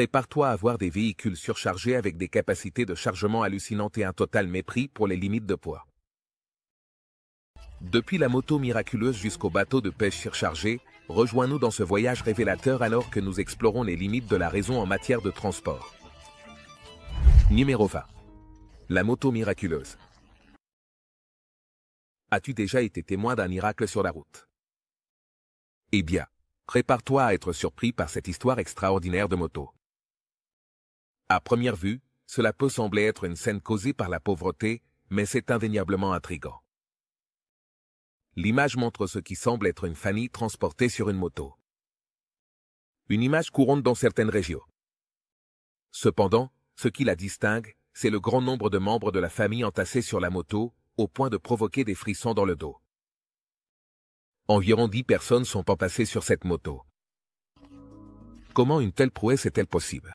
Prépare-toi à voir des véhicules surchargés avec des capacités de chargement hallucinantes et un total mépris pour les limites de poids. Depuis la moto miraculeuse jusqu'au bateau de pêche surchargé, rejoins-nous dans ce voyage révélateur alors que nous explorons les limites de la raison en matière de transport. Numéro 20. La moto miraculeuse. As-tu déjà été témoin d'un miracle sur la route? Eh bien, prépare-toi à être surpris par cette histoire extraordinaire de moto. À première vue, cela peut sembler être une scène causée par la pauvreté, mais c'est indéniablement intriguant. L'image montre ce qui semble être une famille transportée sur une moto. Une image courante dans certaines régions. Cependant, ce qui la distingue, c'est le grand nombre de membres de la famille entassés sur la moto, au point de provoquer des frissons dans le dos. Environ 10 personnes sont entassées sur cette moto. Comment une telle prouesse est-elle possible?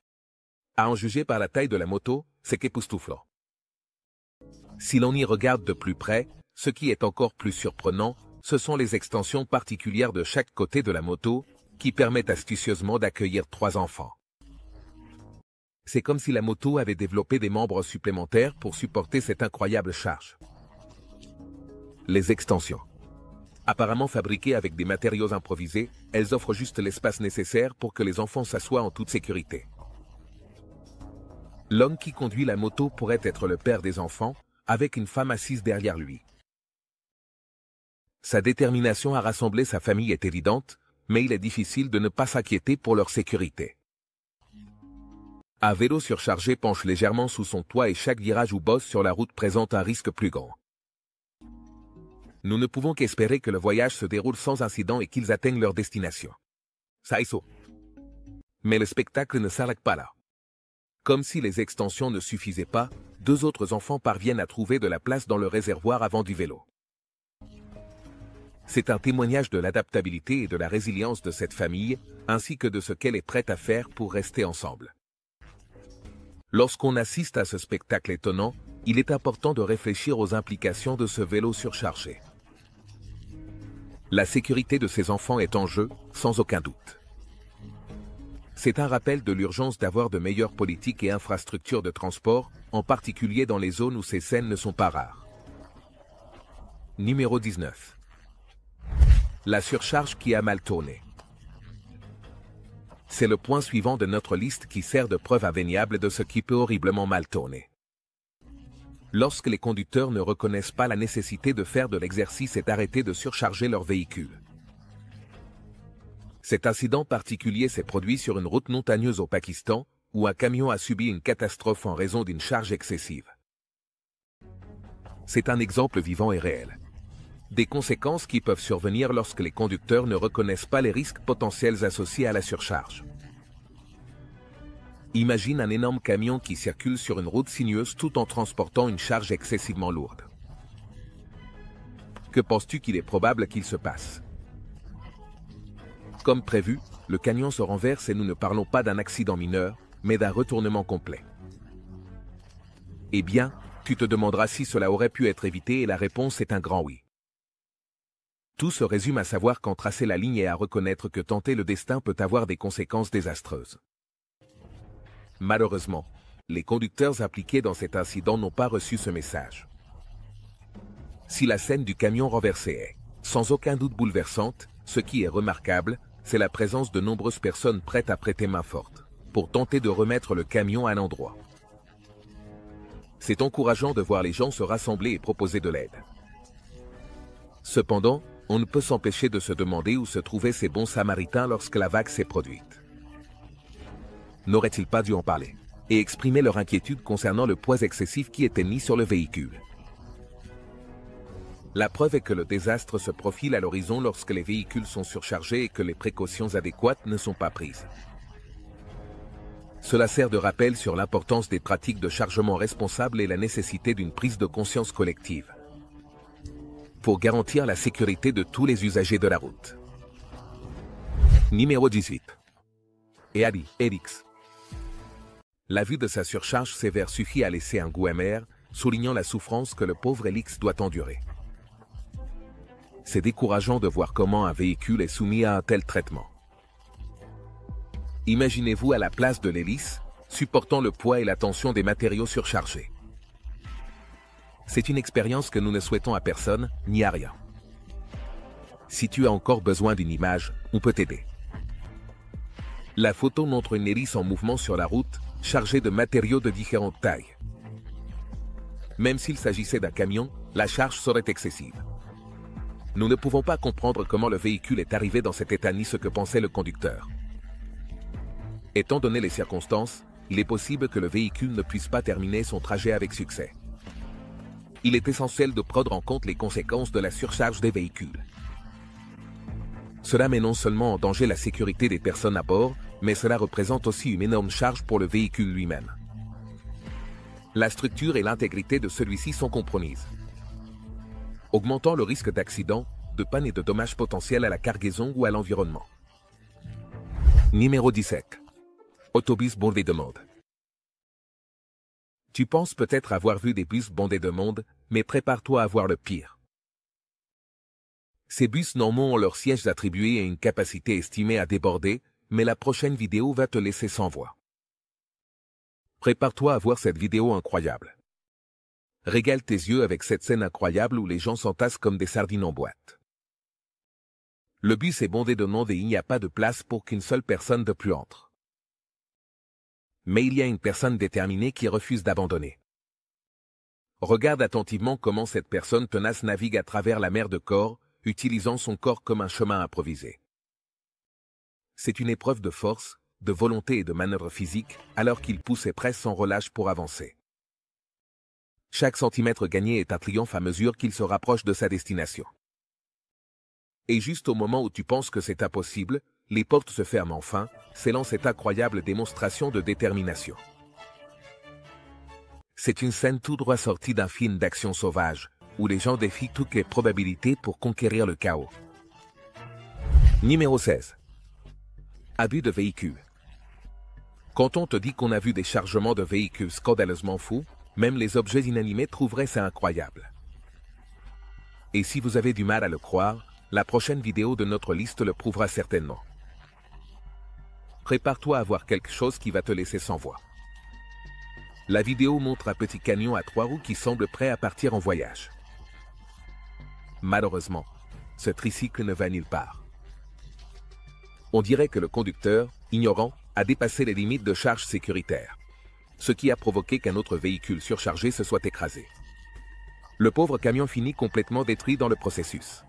À en juger par la taille de la moto, c'est qu'époustouflant. Si l'on y regarde de plus près, ce qui est encore plus surprenant, ce sont les extensions particulières de chaque côté de la moto, qui permettent astucieusement d'accueillir 3 enfants. C'est comme si la moto avait développé des membres supplémentaires pour supporter cette incroyable charge. Les extensions. Apparemment fabriquées avec des matériaux improvisés, elles offrent juste l'espace nécessaire pour que les enfants s'assoient en toute sécurité. L'homme qui conduit la moto pourrait être le père des enfants, avec une femme assise derrière lui. Sa détermination à rassembler sa famille est évidente, mais il est difficile de ne pas s'inquiéter pour leur sécurité. Un vélo surchargé penche légèrement sous son toit et chaque virage ou bosse sur la route présente un risque plus grand. Nous ne pouvons qu'espérer que le voyage se déroule sans incident et qu'ils atteignent leur destination. Saïso. Mais le spectacle ne s'arrête pas là. Comme si les extensions ne suffisaient pas, 2 autres enfants parviennent à trouver de la place dans le réservoir avant du vélo. C'est un témoignage de l'adaptabilité et de la résilience de cette famille, ainsi que de ce qu'elle est prête à faire pour rester ensemble. Lorsqu'on assiste à ce spectacle étonnant, il est important de réfléchir aux implications de ce vélo surchargé. La sécurité de ces enfants est en jeu, sans aucun doute. C'est un rappel de l'urgence d'avoir de meilleures politiques et infrastructures de transport, en particulier dans les zones où ces scènes ne sont pas rares. Numéro 19. La surcharge qui a mal tourné. C'est le point suivant de notre liste qui sert de preuve indéniable de ce qui peut horriblement mal tourner. Lorsque les conducteurs ne reconnaissent pas la nécessité de faire de l'exercice et d'arrêter de surcharger leur véhicule. Cet incident particulier s'est produit sur une route montagneuse au Pakistan, où un camion a subi une catastrophe en raison d'une charge excessive. C'est un exemple vivant et réel. Des conséquences qui peuvent survenir lorsque les conducteurs ne reconnaissent pas les risques potentiels associés à la surcharge. Imagine un énorme camion qui circule sur une route sinueuse tout en transportant une charge excessivement lourde. Que penses-tu qu'il est probable qu'il se passe? Comme prévu, le camion se renverse et nous ne parlons pas d'un accident mineur, mais d'un retournement complet. Eh bien, tu te demanderas si cela aurait pu être évité et la réponse est un grand oui. Tout se résume à savoir qu'en tracer la ligne et à reconnaître que tenter le destin peut avoir des conséquences désastreuses. Malheureusement, les conducteurs impliqués dans cet incident n'ont pas reçu ce message. Si la scène du camion renversé est, sans aucun doute bouleversante, ce qui est remarquable, c'est la présence de nombreuses personnes prêtes à prêter main forte, pour tenter de remettre le camion à l'endroit. C'est encourageant de voir les gens se rassembler et proposer de l'aide. Cependant, on ne peut s'empêcher de se demander où se trouvaient ces bons samaritains lorsque la vague s'est produite. N'auraient-ils pas dû en parler et exprimer leur inquiétude concernant le poids excessif qui était mis sur le véhicule? La preuve est que le désastre se profile à l'horizon lorsque les véhicules sont surchargés et que les précautions adéquates ne sont pas prises. Cela sert de rappel sur l'importance des pratiques de chargement responsables et la nécessité d'une prise de conscience collective pour garantir la sécurité de tous les usagers de la route. Numéro 18. Et Ali, Elix. La vue de sa surcharge sévère suffit à laisser un goût amer, soulignant la souffrance que le pauvre Elix doit endurer. C'est décourageant de voir comment un véhicule est soumis à un tel traitement. Imaginez-vous à la place de l'hélice, supportant le poids et la tension des matériaux surchargés. C'est une expérience que nous ne souhaitons à personne, ni à rien. Si tu as encore besoin d'une image, on peut t'aider. La photo montre une hélice en mouvement sur la route, chargée de matériaux de différentes tailles. Même s'il s'agissait d'un camion, la charge serait excessive. Nous ne pouvons pas comprendre comment le véhicule est arrivé dans cet état ni ce que pensait le conducteur. Étant donné les circonstances, il est possible que le véhicule ne puisse pas terminer son trajet avec succès. Il est essentiel de prendre en compte les conséquences de la surcharge des véhicules. Cela met non seulement en danger la sécurité des personnes à bord, mais cela représente aussi une énorme charge pour le véhicule lui-même. La structure et l'intégrité de celui-ci sont compromises, augmentant le risque d'accident, de panne et de dommages potentiels à la cargaison ou à l'environnement. Numéro 17. Autobus bondé de monde. Tu penses peut-être avoir vu des bus bondés de monde, mais prépare-toi à voir le pire. Ces bus normaux ont leurs sièges attribués et une capacité estimée à déborder, mais la prochaine vidéo va te laisser sans voix. Prépare-toi à voir cette vidéo incroyable. Régale tes yeux avec cette scène incroyable où les gens s'entassent comme des sardines en boîte. Le bus est bondé de monde et il n'y a pas de place pour qu'une seule personne de plus entre. Mais il y a une personne déterminée qui refuse d'abandonner. Regarde attentivement comment cette personne tenace navigue à travers la mer de corps, utilisant son corps comme un chemin improvisé. C'est une épreuve de force, de volonté et de manœuvre physique, alors qu'il pousse et presse sans relâche pour avancer. Chaque centimètre gagné est un triomphe à mesure qu'il se rapproche de sa destination. Et juste au moment où tu penses que c'est impossible, les portes se ferment enfin, scellant cette incroyable démonstration de détermination. C'est une scène tout droit sortie d'un film d'action sauvage, où les gens défient toutes les probabilités pour conquérir le chaos. Numéro 16. Abus de véhicules. Quand on te dit qu'on a vu des chargements de véhicules scandaleusement fous, même les objets inanimés trouveraient ça incroyable. Et si vous avez du mal à le croire, la prochaine vidéo de notre liste le prouvera certainement. Prépare-toi à voir quelque chose qui va te laisser sans voix. La vidéo montre un petit camion à 3 roues qui semble prêt à partir en voyage. Malheureusement, ce tricycle ne va nulle part. On dirait que le conducteur, ignorant, a dépassé les limites de charge sécuritaire, ce qui a provoqué qu'un autre véhicule surchargé se soit écrasé. Le pauvre camion finit complètement détruit dans le processus.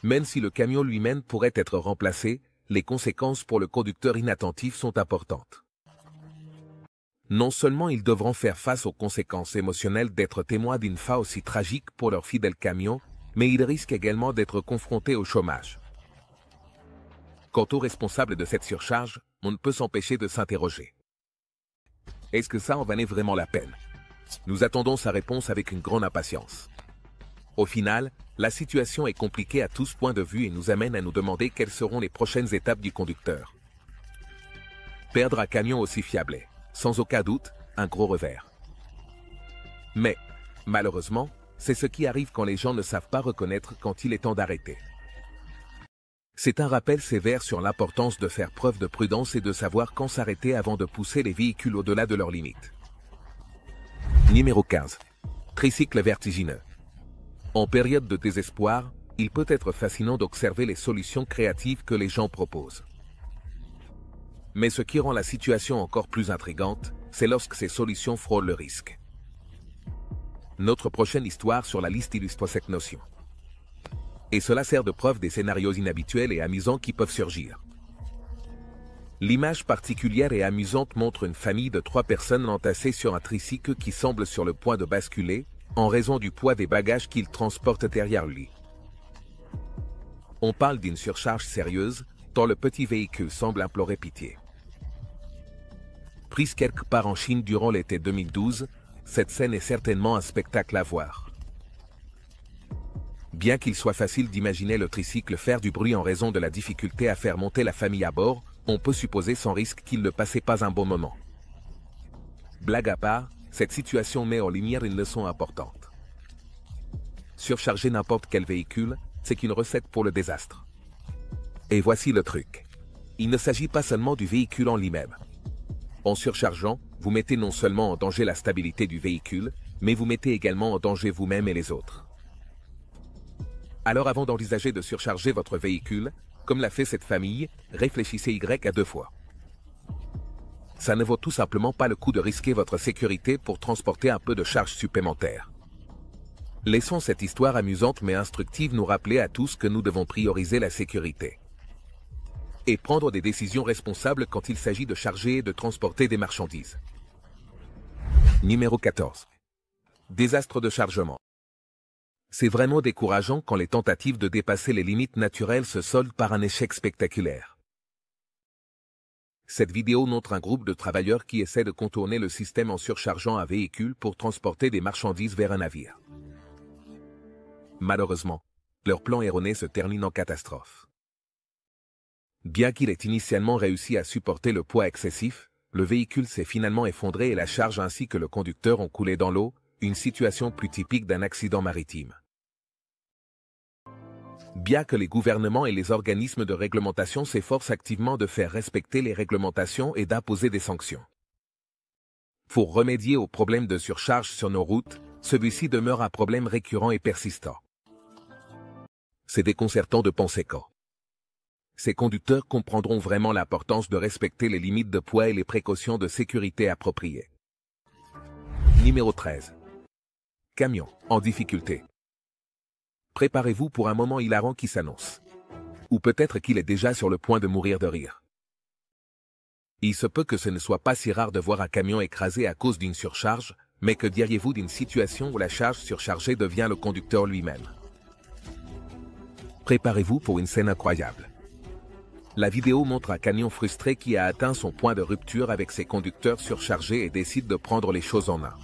Même si le camion lui-même pourrait être remplacé, les conséquences pour le conducteur inattentif sont importantes. Non seulement ils devront faire face aux conséquences émotionnelles d'être témoins d'une fin aussi tragique pour leur fidèle camion, mais ils risquent également d'être confrontés au chômage. Quant aux responsables de cette surcharge, on ne peut s'empêcher de s'interroger. Est-ce que ça en valait vraiment la peine? Nous attendons sa réponse avec une grande impatience. Au final, la situation est compliquée à tous points de vue et nous amène à nous demander quelles seront les prochaines étapes du conducteur. Perdre un camion aussi fiable est, sans aucun doute, un gros revers. Mais, malheureusement, c'est ce qui arrive quand les gens ne savent pas reconnaître quand il est temps d'arrêter. C'est un rappel sévère sur l'importance de faire preuve de prudence et de savoir quand s'arrêter avant de pousser les véhicules au-delà de leurs limites. Numéro 15. Tricycle vertigineux. En période de désespoir, il peut être fascinant d'observer les solutions créatives que les gens proposent. Mais ce qui rend la situation encore plus intrigante, c'est lorsque ces solutions frôlent le risque. Notre prochaine histoire sur la liste illustre cette notion. Et cela sert de preuve des scénarios inhabituels et amusants qui peuvent surgir. L'image particulière et amusante montre une famille de 3 personnes entassées sur un tricycle qui semble sur le point de basculer, en raison du poids des bagages qu'il transporte derrière lui. On parle d'une surcharge sérieuse, tant le petit véhicule semble implorer pitié. Prise quelque part en Chine durant l'été 2012, cette scène est certainement un spectacle à voir. Bien qu'il soit facile d'imaginer le tricycle faire du bruit en raison de la difficulté à faire monter la famille à bord, on peut supposer sans risque qu'il ne passait pas un bon moment. Blague à part, cette situation met en lumière une leçon importante. Surcharger n'importe quel véhicule, c'est une recette pour le désastre. Et voici le truc. Il ne s'agit pas seulement du véhicule en lui-même. En surchargeant, vous mettez non seulement en danger la stabilité du véhicule, mais vous mettez également en danger vous-même et les autres. Alors avant d'envisager de surcharger votre véhicule, comme l'a fait cette famille, réfléchissez à 2 fois. Ça ne vaut tout simplement pas le coup de risquer votre sécurité pour transporter un peu de charge supplémentaire. Laissons cette histoire amusante mais instructive nous rappeler à tous que nous devons prioriser la sécurité. Et prendre des décisions responsables quand il s'agit de charger et de transporter des marchandises. Numéro 14. Désastre de chargement. C'est vraiment décourageant quand les tentatives de dépasser les limites naturelles se soldent par un échec spectaculaire. Cette vidéo montre un groupe de travailleurs qui essaient de contourner le système en surchargeant un véhicule pour transporter des marchandises vers un navire. Malheureusement, leur plan erroné se termine en catastrophe. Bien qu'il ait initialement réussi à supporter le poids excessif, le véhicule s'est finalement effondré et la charge ainsi que le conducteur ont coulé dans l'eau, une situation plus typique d'un accident maritime. Bien que les gouvernements et les organismes de réglementation s'efforcent activement de faire respecter les réglementations et d'imposer des sanctions. Pour remédier aux problèmes de surcharge sur nos routes, celui-ci demeure un problème récurrent et persistant. C'est déconcertant de penser qu'en ces conducteurs comprendront vraiment l'importance de respecter les limites de poids et les précautions de sécurité appropriées. Numéro 13. Camion, en difficulté. Préparez-vous pour un moment hilarant qui s'annonce. Ou peut-être qu'il est déjà sur le point de mourir de rire. Il se peut que ce ne soit pas si rare de voir un camion écrasé à cause d'une surcharge, mais que diriez-vous d'une situation où la charge surchargée devient le conducteur lui-même? Préparez-vous pour une scène incroyable. La vidéo montre un camion frustré qui a atteint son point de rupture avec ses conducteurs surchargés et décide de prendre les choses en main.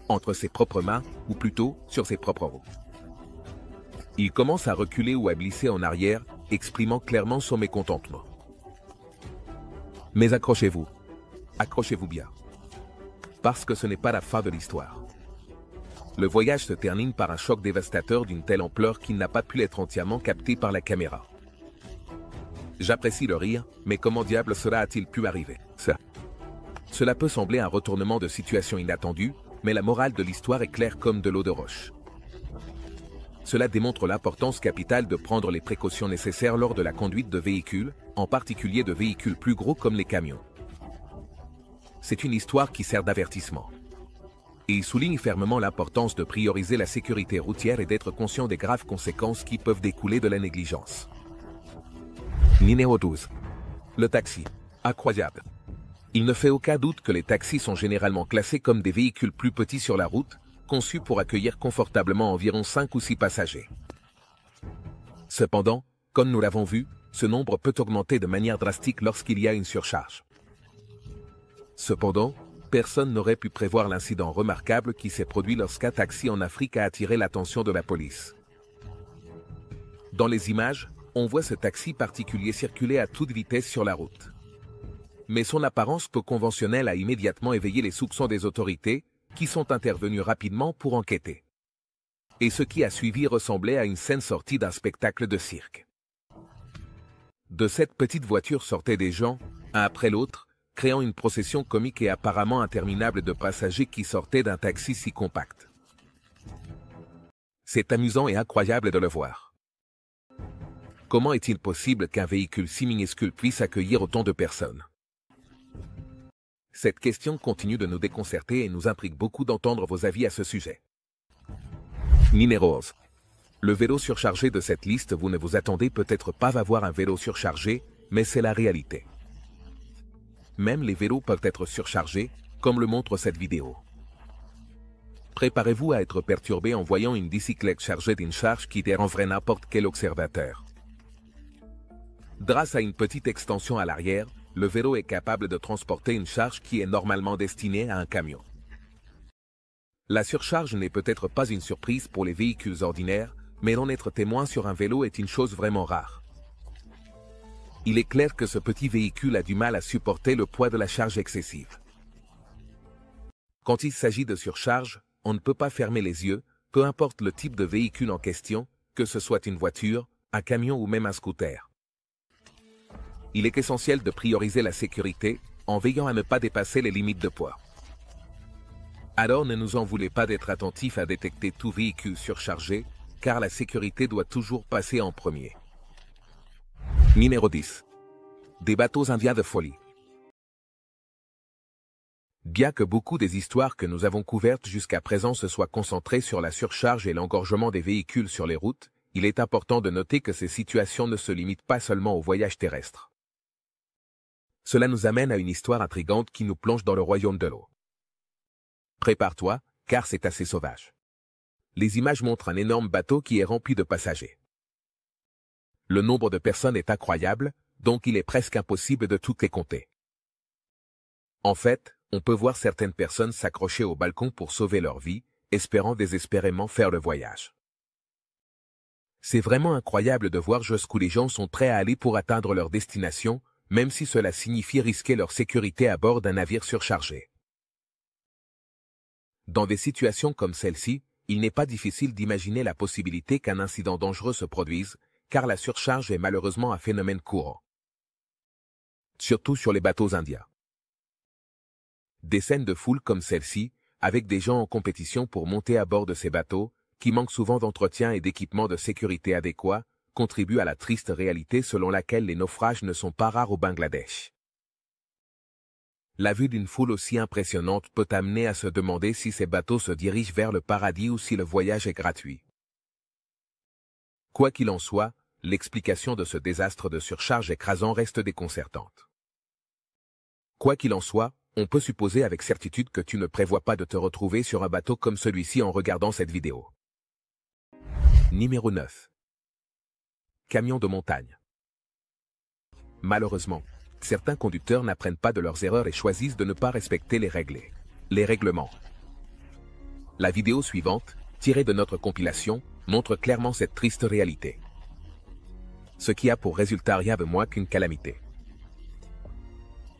Entre ses propres mains, ou plutôt sur ses propres roues. Il commence à reculer ou à glisser en arrière, exprimant clairement son mécontentement. Mais accrochez-vous. Accrochez-vous bien. Parce que ce n'est pas la fin de l'histoire. Le voyage se termine par un choc dévastateur d'une telle ampleur qu'il n'a pas pu être entièrement capté par la caméra. J'apprécie le rire, mais comment diable cela a-t-il pu arriver? Cela peut sembler un retournement de situation inattendu, mais la morale de l'histoire est claire comme de l'eau de roche. Cela démontre l'importance capitale de prendre les précautions nécessaires lors de la conduite de véhicules, en particulier de véhicules plus gros comme les camions. C'est une histoire qui sert d'avertissement. Et il souligne fermement l'importance de prioriser la sécurité routière et d'être conscient des graves conséquences qui peuvent découler de la négligence. Numéro 12. Le taxi. Incroyable. Il ne fait aucun doute que les taxis sont généralement classés comme des véhicules plus petits sur la route, conçus pour accueillir confortablement environ 5 ou 6 passagers. Cependant, comme nous l'avons vu, ce nombre peut augmenter de manière drastique lorsqu'il y a une surcharge. Cependant, personne n'aurait pu prévoir l'incident remarquable qui s'est produit lorsqu'un taxi en Afrique a attiré l'attention de la police. Dans les images, on voit ce taxi particulier circuler à toute vitesse sur la route. Mais son apparence peu conventionnelle a immédiatement éveillé les soupçons des autorités, qui sont intervenus rapidement pour enquêter. Et ce qui a suivi ressemblait à une scène sortie d'un spectacle de cirque. De cette petite voiture sortaient des gens, un après l'autre, créant une procession comique et apparemment interminable de passagers qui sortaient d'un taxi si compact. C'est amusant et incroyable de le voir. Comment est-il possible qu'un véhicule si minuscule puisse accueillir autant de personnes? Cette question continue de nous déconcerter et nous intrigue beaucoup d'entendre vos avis à ce sujet. Numéro 11. Le vélo surchargé de cette liste, vous ne vous attendez peut-être pas à voir un vélo surchargé, mais c'est la réalité. Même les vélos peuvent être surchargés, comme le montre cette vidéo. Préparez-vous à être perturbé en voyant une bicyclette chargée d'une charge qui dérangerait n'importe quel observateur. Grâce à une petite extension à l'arrière, le vélo est capable de transporter une charge qui est normalement destinée à un camion. La surcharge n'est peut-être pas une surprise pour les véhicules ordinaires, mais en être témoin sur un vélo est une chose vraiment rare. Il est clair que ce petit véhicule a du mal à supporter le poids de la charge excessive. Quand il s'agit de surcharge, on ne peut pas fermer les yeux, peu importe le type de véhicule en question, que ce soit une voiture, un camion ou même un scooter. il est essentiel de prioriser la sécurité en veillant à ne pas dépasser les limites de poids. Alors ne nous en voulez pas d'être attentifs à détecter tout véhicule surchargé, car la sécurité doit toujours passer en premier. Numéro 10. Des bateaux indiens de folie. Bien que beaucoup des histoires que nous avons couvertes jusqu'à présent se soient concentrées sur la surcharge et l'engorgement des véhicules sur les routes, il est important de noter que ces situations ne se limitent pas seulement au voyage terrestre. Cela nous amène à une histoire intrigante qui nous plonge dans le royaume de l'eau. Prépare-toi, car c'est assez sauvage. Les images montrent un énorme bateau qui est rempli de passagers. Le nombre de personnes est incroyable, donc il est presque impossible de toutes les compter. En fait, on peut voir certaines personnes s'accrocher au balcon pour sauver leur vie, espérant désespérément faire le voyage. C'est vraiment incroyable de voir jusqu'où les gens sont prêts à aller pour atteindre leur destination, même si cela signifie risquer leur sécurité à bord d'un navire surchargé. Dans des situations comme celle-ci, il n'est pas difficile d'imaginer la possibilité qu'un incident dangereux se produise, car la surcharge est malheureusement un phénomène courant. Surtout sur les bateaux indiens. Des scènes de foule comme celle-ci, avec des gens en compétition pour monter à bord de ces bateaux, qui manquent souvent d'entretien et d'équipements de sécurité adéquats, contribuent à la triste réalité selon laquelle les naufrages ne sont pas rares au Bangladesh. La vue d'une foule aussi impressionnante peut amener à se demander si ces bateaux se dirigent vers le paradis ou si le voyage est gratuit. Quoi qu'il en soit, l'explication de ce désastre de surcharge écrasant reste déconcertante. Quoi qu'il en soit, on peut supposer avec certitude que tu ne prévois pas de te retrouver sur un bateau comme celui-ci en regardant cette vidéo. Numéro 9. Camions de montagne. Malheureusement, certains conducteurs n'apprennent pas de leurs erreurs et choisissent de ne pas respecter les règlements. La vidéo suivante, tirée de notre compilation, montre clairement cette triste réalité. Ce qui a pour résultat rien de moins qu'une calamité.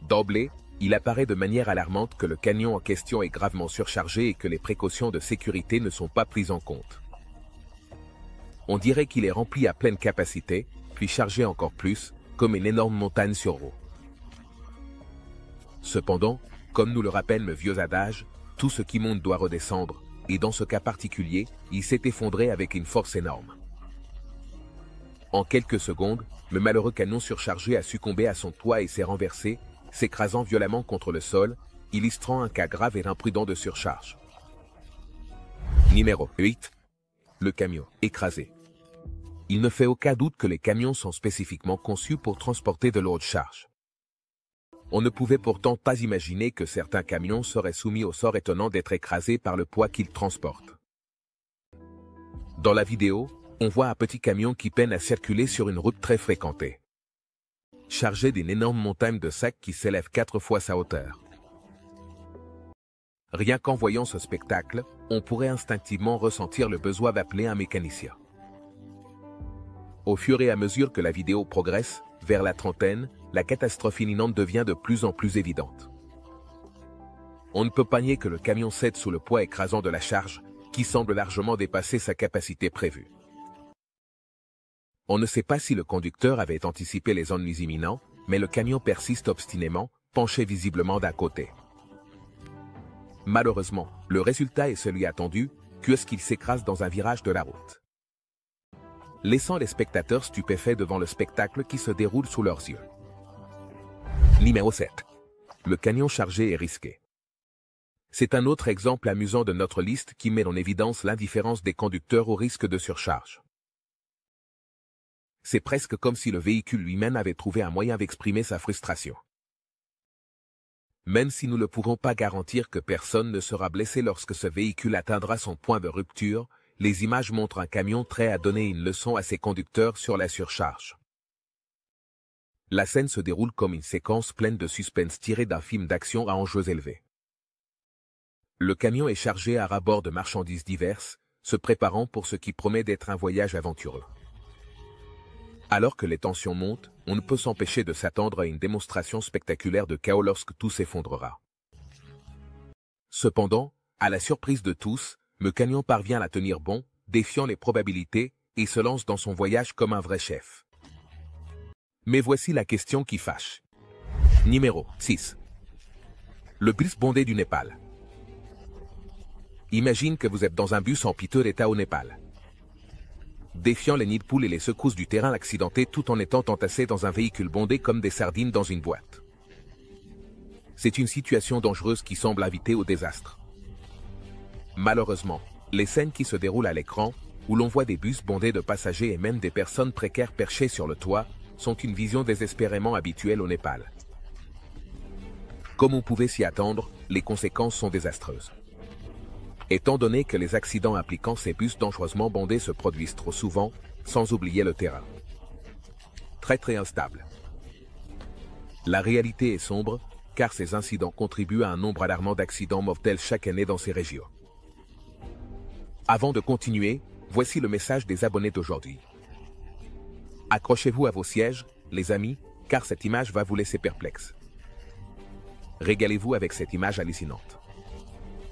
D'emblée, il apparaît de manière alarmante que le camion en question est gravement surchargé et que les précautions de sécurité ne sont pas prises en compte. On dirait qu'il est rempli à pleine capacité, puis chargé encore plus, comme une énorme montagne sur eau. Cependant, comme nous le rappelle le vieux adage, tout ce qui monte doit redescendre, et dans ce cas particulier, il s'est effondré avec une force énorme. En quelques secondes, le malheureux camion surchargé a succombé à son poids et s'est renversé, s'écrasant violemment contre le sol, illustrant un cas grave et imprudent de surcharge. Numéro 8. Le camion écrasé. Il ne fait aucun doute que les camions sont spécifiquement conçus pour transporter de lourdes charges. On ne pouvait pourtant pas imaginer que certains camions seraient soumis au sort étonnant d'être écrasés par le poids qu'ils transportent. Dans la vidéo, on voit un petit camion qui peine à circuler sur une route très fréquentée, chargé d'une énorme montagne de sacs qui s'élève 4 fois sa hauteur. Rien qu'en voyant ce spectacle, on pourrait instinctivement ressentir le besoin d'appeler un mécanicien. Au fur et à mesure que la vidéo progresse, vers la trentaine, la catastrophe imminente devient de plus en plus évidente. On ne peut pas nier que le camion cède sous le poids écrasant de la charge, qui semble largement dépasser sa capacité prévue. On ne sait pas si le conducteur avait anticipé les ennuis imminents, mais le camion persiste obstinément, penché visiblement d'un côté. Malheureusement, le résultat est celui attendu, puisqu'il s'écrase dans un virage de la route, laissant les spectateurs stupéfaits devant le spectacle qui se déroule sous leurs yeux. Numéro 7. Le camion chargé est risqué. C'est un autre exemple amusant de notre liste qui met en évidence l'indifférence des conducteurs au risque de surcharge. C'est presque comme si le véhicule lui-même avait trouvé un moyen d'exprimer sa frustration. Même si nous ne pourrons pas garantir que personne ne sera blessé lorsque ce véhicule atteindra son point de rupture, les images montrent un camion prêt à donner une leçon à ses conducteurs sur la surcharge. La scène se déroule comme une séquence pleine de suspense tirée d'un film d'action à enjeux élevés. Le camion est chargé à ras-bord de marchandises diverses, se préparant pour ce qui promet d'être un voyage aventureux. Alors que les tensions montent, on ne peut s'empêcher de s'attendre à une démonstration spectaculaire de chaos lorsque tout s'effondrera. Cependant, à la surprise de tous, le camion parvient à tenir bon, défiant les probabilités, et se lance dans son voyage comme un vrai chef. Mais voici la question qui fâche. Numéro 6. Le bus bondé du Népal. Imagine que vous êtes dans un bus en piteux état au Népal, défiant les nids de poules et les secousses du terrain accidenté tout en étant entassé dans un véhicule bondé comme des sardines dans une boîte. C'est une situation dangereuse qui semble inviter au désastre. Malheureusement, les scènes qui se déroulent à l'écran, où l'on voit des bus bondés de passagers et même des personnes précaires perchées sur le toit, sont une vision désespérément habituelle au Népal. Comme on pouvait s'y attendre, les conséquences sont désastreuses. Étant donné que les accidents impliquant ces bus dangereusement bondés se produisent trop souvent, sans oublier le terrain. Très instable. La réalité est sombre, car ces incidents contribuent à un nombre alarmant d'accidents mortels chaque année dans ces régions. Avant de continuer, voici le message des abonnés d'aujourd'hui. Accrochez-vous à vos sièges, les amis, car cette image va vous laisser perplexe. Régalez-vous avec cette image hallucinante.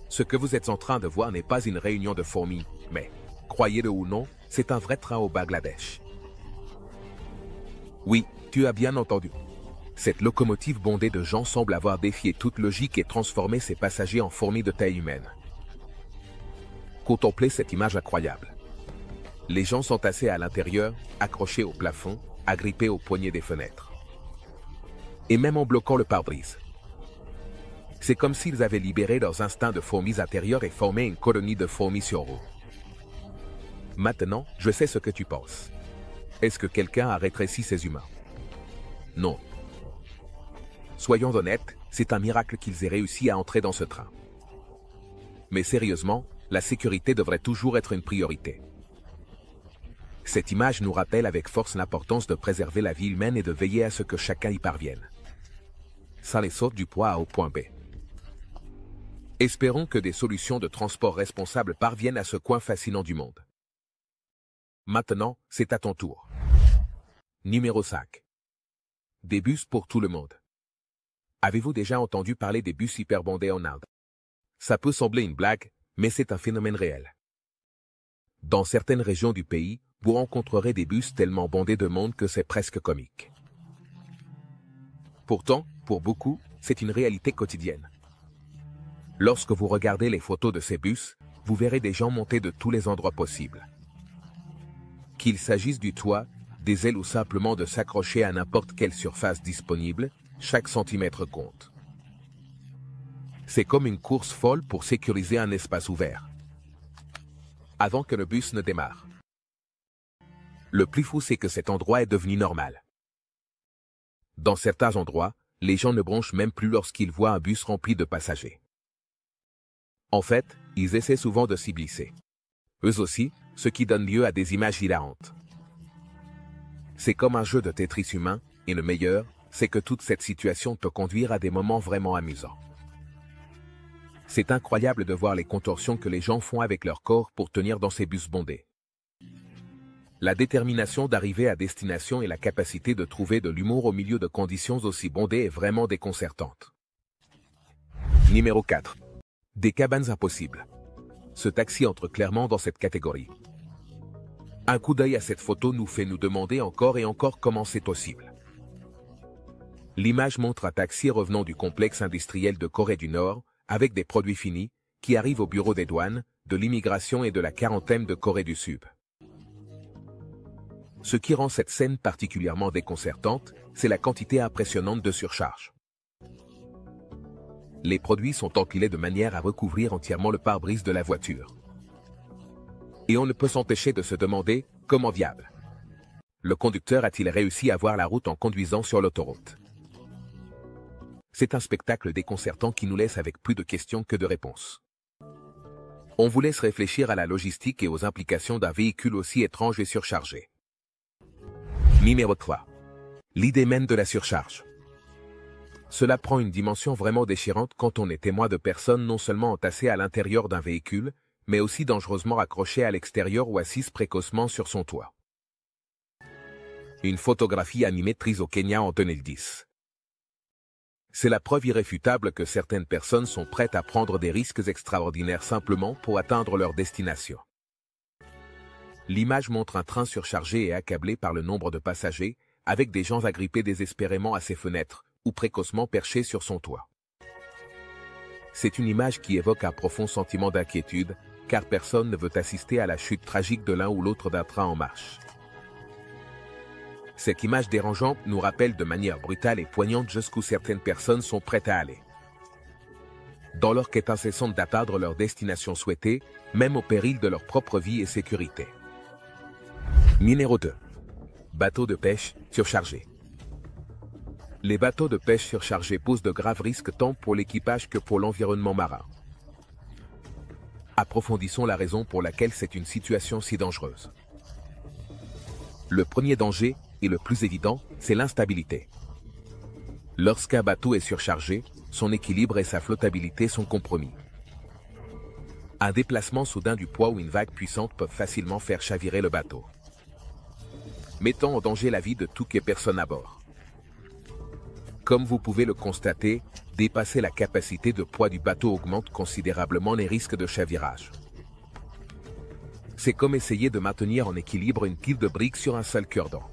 Ce que vous êtes en train de voir n'est pas une réunion de fourmis, mais, croyez-le ou non, c'est un vrai train au Bangladesh. Oui, tu as bien entendu. Cette locomotive bondée de gens semble avoir défié toute logique et transformé ses passagers en fourmis de taille humaine. Contemplez cette image incroyable. Les gens sont tassés à l'intérieur, accrochés au plafond, agrippés aux poignées des fenêtres. Et même en bloquant le pare-brise. C'est comme s'ils avaient libéré leurs instincts de fourmis intérieures et formé une colonie de fourmis sur roues. Maintenant, je sais ce que tu penses. Est-ce que quelqu'un a rétréci ces humains? Non. Soyons honnêtes, c'est un miracle qu'ils aient réussi à entrer dans ce train. Mais sérieusement, la sécurité devrait toujours être une priorité. Cette image nous rappelle avec force l'importance de préserver la vie humaine et de veiller à ce que chacun y parvienne. Ça les saute du point A au point B. Espérons que des solutions de transport responsables parviennent à ce coin fascinant du monde. Maintenant, c'est à ton tour. Numéro 5. Des bus pour tout le monde. Avez-vous déjà entendu parler des bus hyperbondés en Inde? Ça peut sembler une blague, mais c'est un phénomène réel. Dans certaines régions du pays, vous rencontrerez des bus tellement bondés de monde que c'est presque comique. Pourtant, pour beaucoup, c'est une réalité quotidienne. Lorsque vous regardez les photos de ces bus, vous verrez des gens monter de tous les endroits possibles. Qu'il s'agisse du toit, des ailes ou simplement de s'accrocher à n'importe quelle surface disponible, chaque centimètre compte. C'est comme une course folle pour sécuriser un espace ouvert. Avant que le bus ne démarre. Le plus fou, c'est que cet endroit est devenu normal. Dans certains endroits, les gens ne bronchent même plus lorsqu'ils voient un bus rempli de passagers. En fait, ils essaient souvent de s'y glisser. Eux aussi, ce qui donne lieu à des images hilarantes. C'est comme un jeu de Tetris humain, et le meilleur, c'est que toute cette situation peut conduire à des moments vraiment amusants. C'est incroyable de voir les contorsions que les gens font avec leur corps pour tenir dans ces bus bondés. La détermination d'arriver à destination et la capacité de trouver de l'humour au milieu de conditions aussi bondées est vraiment déconcertante. Numéro 4. Des cabanes impossibles. Ce taxi entre clairement dans cette catégorie. Un coup d'œil à cette photo nous fait nous demander encore et encore comment c'est possible. L'image montre un taxi revenant du complexe industriel de Corée du Nord, avec des produits finis, qui arrivent au bureau des douanes, de l'immigration et de la quarantaine de Corée du Sud. Ce qui rend cette scène particulièrement déconcertante, c'est la quantité impressionnante de surcharge. Les produits sont empilés de manière à recouvrir entièrement le pare-brise de la voiture. Et on ne peut s'empêcher de se demander comment viable. Le conducteur a-t-il réussi à voir la route en conduisant sur l'autoroute? C'est un spectacle déconcertant qui nous laisse avec plus de questions que de réponses. On vous laisse réfléchir à la logistique et aux implications d'un véhicule aussi étrange et surchargé. Numéro 3. L'idée même de la surcharge. Cela prend une dimension vraiment déchirante quand on est témoin de personnes non seulement entassées à l'intérieur d'un véhicule, mais aussi dangereusement accrochées à l'extérieur ou assises précocement sur son toit. Une photographie animée prise au Kenya en 2010. C'est la preuve irréfutable que certaines personnes sont prêtes à prendre des risques extraordinaires simplement pour atteindre leur destination. L'image montre un train surchargé et accablé par le nombre de passagers, avec des gens agrippés désespérément à ses fenêtres, ou précocement perchés sur son toit. C'est une image qui évoque un profond sentiment d'inquiétude, car personne ne veut assister à la chute tragique de l'un ou l'autre d'un train en marche. Cette image dérangeante nous rappelle de manière brutale et poignante jusqu'où certaines personnes sont prêtes à aller. Dans leur quête incessante d'atteindre leur destination souhaitée, même au péril de leur propre vie et sécurité. Numéro 2. Bateaux de pêche surchargés. Les bateaux de pêche surchargés posent de graves risques tant pour l'équipage que pour l'environnement marin. Approfondissons la raison pour laquelle c'est une situation si dangereuse. Le premier danger, et le plus évident, c'est l'instabilité. Lorsqu'un bateau est surchargé, son équilibre et sa flottabilité sont compromis. Un déplacement soudain du poids ou une vague puissante peuvent facilement faire chavirer le bateau, mettant en danger la vie de toutes les personnes à bord. Comme vous pouvez le constater, dépasser la capacité de poids du bateau augmente considérablement les risques de chavirage. C'est comme essayer de maintenir en équilibre une pile de briques sur un seul cure-dent.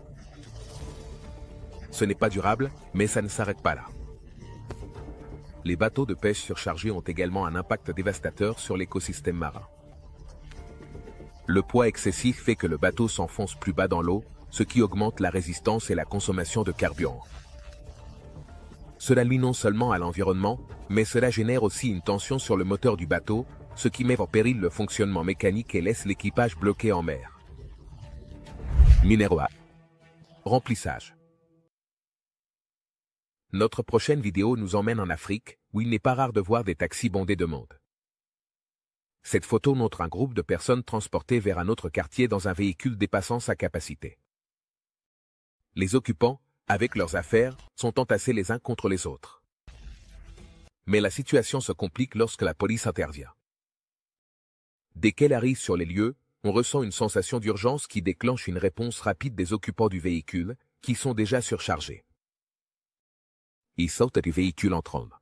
Ce n'est pas durable, mais ça ne s'arrête pas là. Les bateaux de pêche surchargés ont également un impact dévastateur sur l'écosystème marin. Le poids excessif fait que le bateau s'enfonce plus bas dans l'eau, ce qui augmente la résistance et la consommation de carburant. Cela nuit non seulement à l'environnement, mais cela génère aussi une tension sur le moteur du bateau, ce qui met en péril le fonctionnement mécanique et laisse l'équipage bloqué en mer. Numéro 1. Remplissage. Notre prochaine vidéo nous emmène en Afrique, où il n'est pas rare de voir des taxis bondés de monde. Cette photo montre un groupe de personnes transportées vers un autre quartier dans un véhicule dépassant sa capacité. Les occupants, avec leurs affaires, sont entassés les uns contre les autres. Mais la situation se complique lorsque la police intervient. Dès qu'elle arrive sur les lieux, on ressent une sensation d'urgence qui déclenche une réponse rapide des occupants du véhicule, qui sont déjà surchargés. Ils sortent du véhicule en trombe.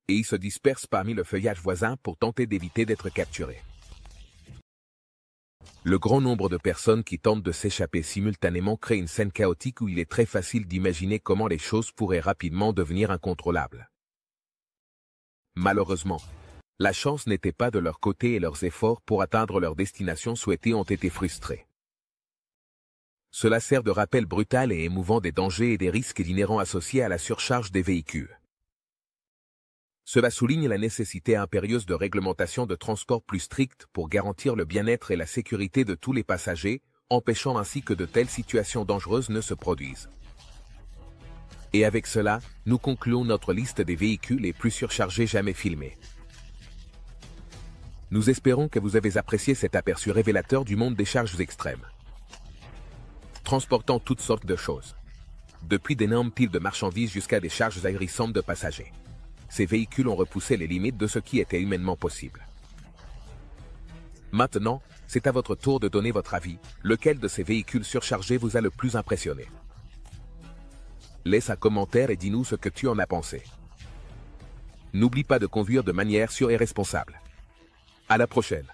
Et ils se dispersent parmi le feuillage voisin pour tenter d'éviter d'être capturés. Le grand nombre de personnes qui tentent de s'échapper simultanément crée une scène chaotique où il est très facile d'imaginer comment les choses pourraient rapidement devenir incontrôlables. Malheureusement, la chance n'était pas de leur côté et leurs efforts pour atteindre leur destination souhaitée ont été frustrés. Cela sert de rappel brutal et émouvant des dangers et des risques inhérents associés à la surcharge des véhicules. Cela souligne la nécessité impérieuse de réglementations de transport plus strictes pour garantir le bien-être et la sécurité de tous les passagers, empêchant ainsi que de telles situations dangereuses ne se produisent. Et avec cela, nous concluons notre liste des véhicules les plus surchargés jamais filmés. Nous espérons que vous avez apprécié cet aperçu révélateur du monde des charges extrêmes. Transportant toutes sortes de choses. Depuis d'énormes piles de marchandises jusqu'à des charges ahérissantes de passagers. Ces véhicules ont repoussé les limites de ce qui était humainement possible. Maintenant, c'est à votre tour de donner votre avis. Lequel de ces véhicules surchargés vous a le plus impressionné? Laisse un commentaire et dis-nous ce que tu en as pensé. N'oublie pas de conduire de manière sûre et responsable. À la prochaine.